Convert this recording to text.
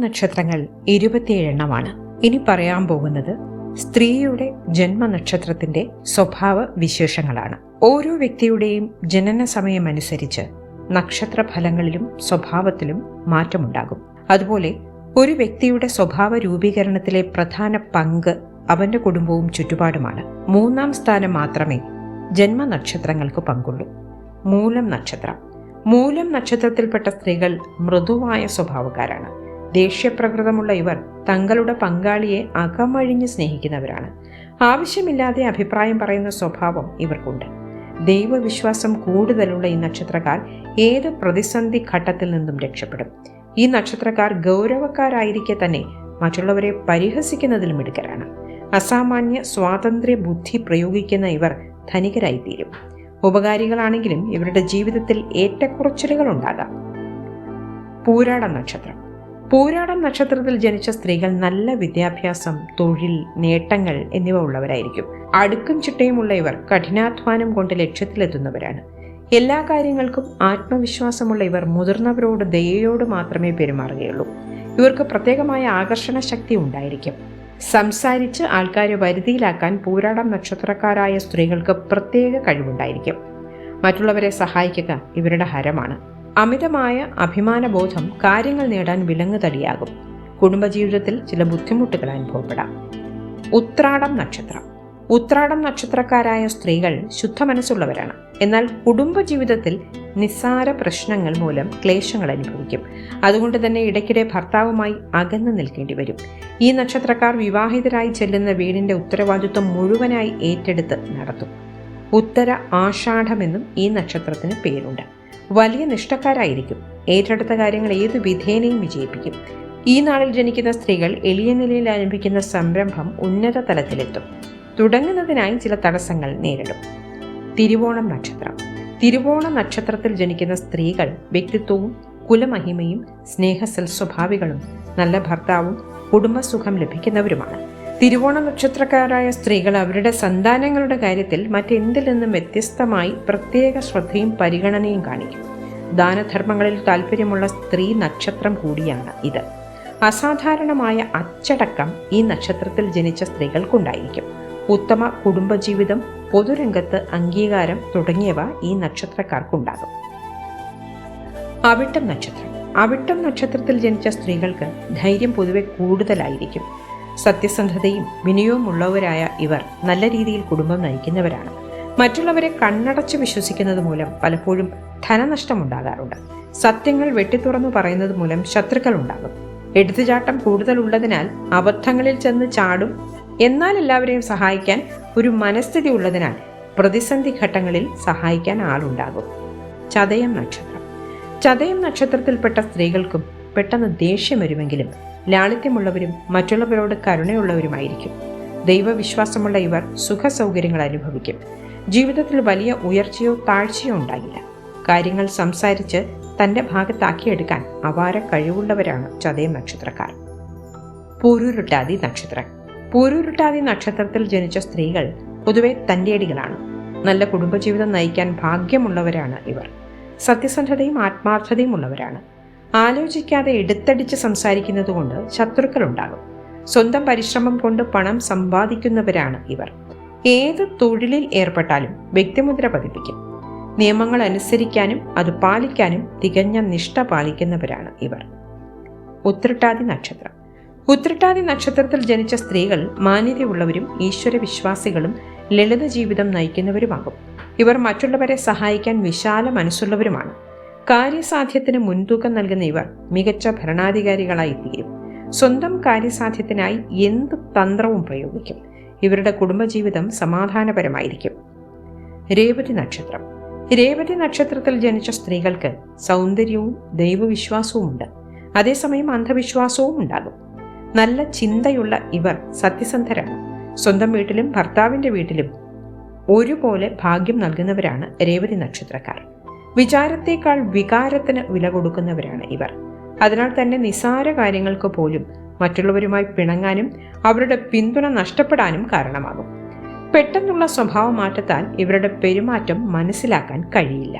ജന്മനക്ഷത്രങ്ങൾ 27 എണ്ണമാണ്. ഇനി പറയാൻ പോകുന്നത് സ്ത്രീയുടെ ജന്മനക്ഷത്രത്തിന്റെ സ്വഭാവ വിശേഷങ്ങളാണ്. ഓരോ വ്യക്തിയുടെയും ജനന സമയമനുസരിച്ച് നക്ഷത്രഫലങ്ങളിലും സ്വഭാവത്തിലും മാറ്റമുണ്ടാകും. അതുപോലെ ഒരു വ്യക്തിയുടെ സ്വഭാവ രൂപീകരണത്തിലെ പ്രധാന പങ്ക് അവന്റെ കുടുംബവും ചുറ്റുപാടുമാണ്. 3-ാം സ്ഥാനം മാത്രമേ ജന്മനക്ഷത്രങ്ങൾക്ക് പങ്കുള്ളൂ. മൂലം നക്ഷത്രത്തിൽപ്പെട്ട സ്ത്രീകൾ മൃദുവായ സ്വഭാവക്കാരാണ്. ദേഷ്യപ്രകൃതമുള്ള ഇവർ തങ്ങളുടെ പങ്കാളിയെ അകമഴിഞ്ഞ് സ്നേഹിക്കുന്നവരാണ്. ആവശ്യമില്ലാതെ അഭിപ്രായം പറയുന്ന സ്വഭാവം ഇവർക്കുണ്ട്. ദൈവവിശ്വാസം കൂടുതലുള്ള ഈ നക്ഷത്രക്കാർ ഏത് പ്രതിസന്ധി ഘട്ടത്തിൽ നിന്നും രക്ഷപ്പെടും. ഈ നക്ഷത്രക്കാർ ഗൗരവക്കാരായിരിക്കെ തന്നെ മറ്റുള്ളവരെ പരിഹസിക്കുന്നതിലും മിടുക്കരാണ്. അസാമാന്യ സ്വാതന്ത്ര്യ ബുദ്ധി പ്രയോഗിക്കുന്ന ഇവർ ധനികരായിത്തീരും. ഉപകാരികളാണെങ്കിലും ഇവരുടെ ജീവിതത്തിൽ ഏറ്റക്കുറച്ചിലുകൾ ഉണ്ടാകാം. പൂരാടം നക്ഷത്രത്തിൽ ജനിച്ച സ്ത്രീകൾ നല്ല വിദ്യാഭ്യാസം, തൊഴിൽ, നേട്ടങ്ങൾ എന്നിവ ഉള്ളവരായിരിക്കും. അടുക്കും ചിട്ടയുമുള്ള ഇവർ കഠിനാധ്വാനം കൊണ്ട് ലക്ഷ്യത്തിലെത്തുന്നവരാണ്. എല്ലാ കാര്യങ്ങൾക്കും ആത്മവിശ്വാസമുള്ള ഇവർ മുതിർന്നവരോട് ദയയോട് മാത്രമേ പെരുമാറുകയുള്ളൂ. ഇവർക്ക് പ്രത്യേകമായ ആകർഷണ ശക്തി ഉണ്ടായിരിക്കും. സംസാരിച്ച് ആൾക്കാരെ വരുതിയിലാക്കാൻ പൂരാടം നക്ഷത്രക്കാരായ സ്ത്രീകൾക്ക് പ്രത്യേക കഴിവുണ്ടായിരിക്കും. മറ്റുള്ളവരെ സഹായിക്കുക ഇവരുടെ ഹരമാണ്. അമിതമായ അഭിമാനബോധം കാര്യങ്ങൾ നേടാൻ വിലങ്ങുതടിയാകും. കുടുംബജീവിതത്തിൽ ചില ബുദ്ധിമുട്ടുകൾ അനുഭവപ്പെടാം. ഉത്രാടം നക്ഷത്രക്കാരായ സ്ത്രീകൾ ശുദ്ധമനസ്സുള്ളവരാണ്. എന്നാൽ കുടുംബജീവിതത്തിൽ നിസ്സാര പ്രശ്നങ്ങൾ മൂലം ക്ലേശങ്ങൾ അനുഭവിക്കും. അതുകൊണ്ട് തന്നെ ഇടയ്ക്കിടെ ഭർത്താവുമായി അകന്നു നിൽക്കേണ്ടി വരും. ഈ നക്ഷത്രക്കാർ വിവാഹിതരായി ചെല്ലുന്ന വീടിന്റെ ഉത്തരവാദിത്വം മുഴുവനായി ഏറ്റെടുത്ത് നടത്തും. ഉത്തര ആഷാഢമെന്നും ഈ നക്ഷത്രത്തിന് പേരുണ്ട്. വലിയ നിഷ്ഠക്കാരായിരിക്കും. ഏറ്റെടുത്ത കാര്യങ്ങൾ ഏതു വിധേനയും വിജയിപ്പിക്കും. ഈ നാളിൽ ജനിക്കുന്ന സ്ത്രീകൾ എളിയ നിലയിൽ ആരംഭിക്കുന്ന സംരംഭം ഉന്നത തലത്തിലെത്തും. തുടങ്ങുന്നതിനായി ചില തടസ്സങ്ങൾ നേരിടും. തിരുവോണ നക്ഷത്രത്തിൽ ജനിക്കുന്ന സ്ത്രീകൾ വ്യക്തിത്വവും കുലമഹിമയും സ്നേഹസൽസ്വഭാവികളും നല്ല ഭർത്താവും കുടുംബസുഖം ലഭിക്കുന്നവരുമാണ്. തിരുവോണ നക്ഷത്രക്കാരായ സ്ത്രീകൾ അവരുടെ സന്താനങ്ങളുടെ കാര്യത്തിൽ മറ്റെന്തിൽ നിന്നും വ്യത്യസ്തമായി പ്രത്യേക ശ്രദ്ധയും പരിഗണനയും കാണിക്കും. ദാനധർമ്മങ്ങളിൽ താല്പര്യമുള്ള സ്ത്രീ നക്ഷത്രം കൂടിയാണ് ഇത്. അസാധാരണമായ അച്ചടക്കം ഈ നക്ഷത്രത്തിൽ ജനിച്ച സ്ത്രീകൾക്കുണ്ടായിരിക്കും. ഉത്തമ കുടുംബജീവിതം, പൊതുരംഗത്ത് അംഗീകാരം തുടങ്ങിയവ ഈ നക്ഷത്രക്കാർക്കുണ്ടാകും. അവിട്ടം നക്ഷത്രത്തിൽ ജനിച്ച സ്ത്രീകൾക്ക് ധൈര്യം പൊതുവെ കൂടുതലായിരിക്കും. സത്യസന്ധതയും വിനയവുമുള്ളവരായ ഇവർ നല്ല രീതിയിൽ കുടുംബം നയിക്കുന്നവരാണ്. മറ്റുള്ളവരെ കണ്ണടച്ച് വിശ്വസിക്കുന്നത് മൂലം പലപ്പോഴും ധനനഷ്ടമുണ്ടാകാറുണ്ട്. സത്യങ്ങൾ വെട്ടിത്തുറന്നു പറയുന്നത് മൂലം ശത്രുക്കൾ ഉണ്ടാകും. എടുത്തുചാട്ടം കൂടുതലുള്ളതിനാൽ അബദ്ധങ്ങളിൽ ചെന്ന് ചാടും. എന്നാൽ എല്ലാവരെയും സഹായിക്കാൻ ഒരു മനസ്ഥിതി ഉള്ളതിനാൽ പ്രതിസന്ധി ഘട്ടങ്ങളിൽ സഹായിക്കാൻ ആളുണ്ടാകും. ചതയം നക്ഷത്രത്തിൽപ്പെട്ട സ്ത്രീകൾക്കും പെട്ടെന്ന് ദേഷ്യം വരുമെങ്കിലും ലാളിത്യമുള്ളവരും മറ്റുള്ളവരോട് കരുണയുള്ളവരുമായിരിക്കും. ദൈവവിശ്വാസമുള്ള ഇവർ സുഖ സൗകര്യങ്ങൾ അനുഭവിക്കും. ജീവിതത്തിൽ വലിയ ഉയർച്ചയോ താഴ്ചയോ ഉണ്ടാകില്ല. കാര്യങ്ങൾ സംസാരിച്ച് തൻ്റെ ഭാഗത്താക്കിയെടുക്കാൻ അപാര കഴിവുള്ളവരാണ് ചതയം നക്ഷത്രക്കാർ. പൂരുരുട്ടാതി നക്ഷത്രത്തിൽ ജനിച്ച സ്ത്രീകൾ പൊതുവെ തൻ്റെടികളാണ്. നല്ല കുടുംബജീവിതം നയിക്കാൻ ഭാഗ്യമുള്ളവരാണ് ഇവർ. സത്യസന്ധതയും ആത്മാർത്ഥതയും ഉള്ളവരാണ്. ആലോചിക്കാതെ എടുത്തടിച്ച് സംസാരിക്കുന്നത് കൊണ്ട് ശത്രുക്കൾ ഉണ്ടാകും. സ്വന്തം പരിശ്രമം കൊണ്ട് പണം സമ്പാദിക്കുന്നവരാണ് ഇവർ. ഏത് തൊഴിലിൽ ഏർപ്പെട്ടാലും വ്യക്തിമുദ്ര പതിപ്പിക്കും. നിയമങ്ങൾ അനുസരിക്കാനും അത് പാലിക്കാനും തികഞ്ഞ നിഷ്ഠ പാലിക്കുന്നവരാണ് ഇവർ. ഉത്രട്ടാതി നക്ഷത്രത്തിൽ ജനിച്ച സ്ത്രീകൾ മാന്യതയുള്ളവരും ഈശ്വരവിശ്വാസികളും ലളിത ജീവിതം നയിക്കുന്നവരുമാകും. ഇവർ മറ്റുള്ളവരെ സഹായിക്കാൻ വിശാല മനസ്സുള്ളവരുമാണ്. കാര്യസാധ്യത്തിന് മുൻതൂക്കം നൽകുന്ന ഇവർ മികച്ച ഭരണാധികാരികളായി തീരും. സ്വന്തം കാര്യസാധ്യത്തിനായി എന്ത് തന്ത്രവും പ്രയോഗിക്കും. ഇവരുടെ കുടുംബജീവിതം സമാധാനപരമായിരിക്കും. രേവതി നക്ഷത്രത്തിൽ ജനിച്ച സ്ത്രീകൾക്ക് സൗന്ദര്യവും ദൈവവിശ്വാസവും ഉണ്ട്. അതേസമയം അന്ധവിശ്വാസവും ഉണ്ടാകും. നല്ല ചിന്തയുള്ള ഇവർ സത്യസന്ധരാണ്. സ്വന്തം വീട്ടിലും ഭർത്താവിൻ്റെ വീട്ടിലും ഒരുപോലെ ഭാഗ്യം നൽകുന്നവരാണ് രേവതി നക്ഷത്രക്കാർ. വിചാരത്തേക്കാൾ വികാരത്തിന് വില കൊടുക്കുന്നവരാണ് ഇവർ. അതിനാൽ തന്നെ നിസാര കാര്യങ്ങൾക്ക് പോലും മറ്റുള്ളവരുമായി പിണങ്ങാനും അവരുടെ പിന്തുണ നഷ്ടപ്പെടാനും കാരണമാകും. പെട്ടെന്നുള്ള സ്വഭാവ മാറ്റത്താൽ ഇവരുടെ പെരുമാറ്റം മനസ്സിലാക്കാൻ കഴിയില്ല.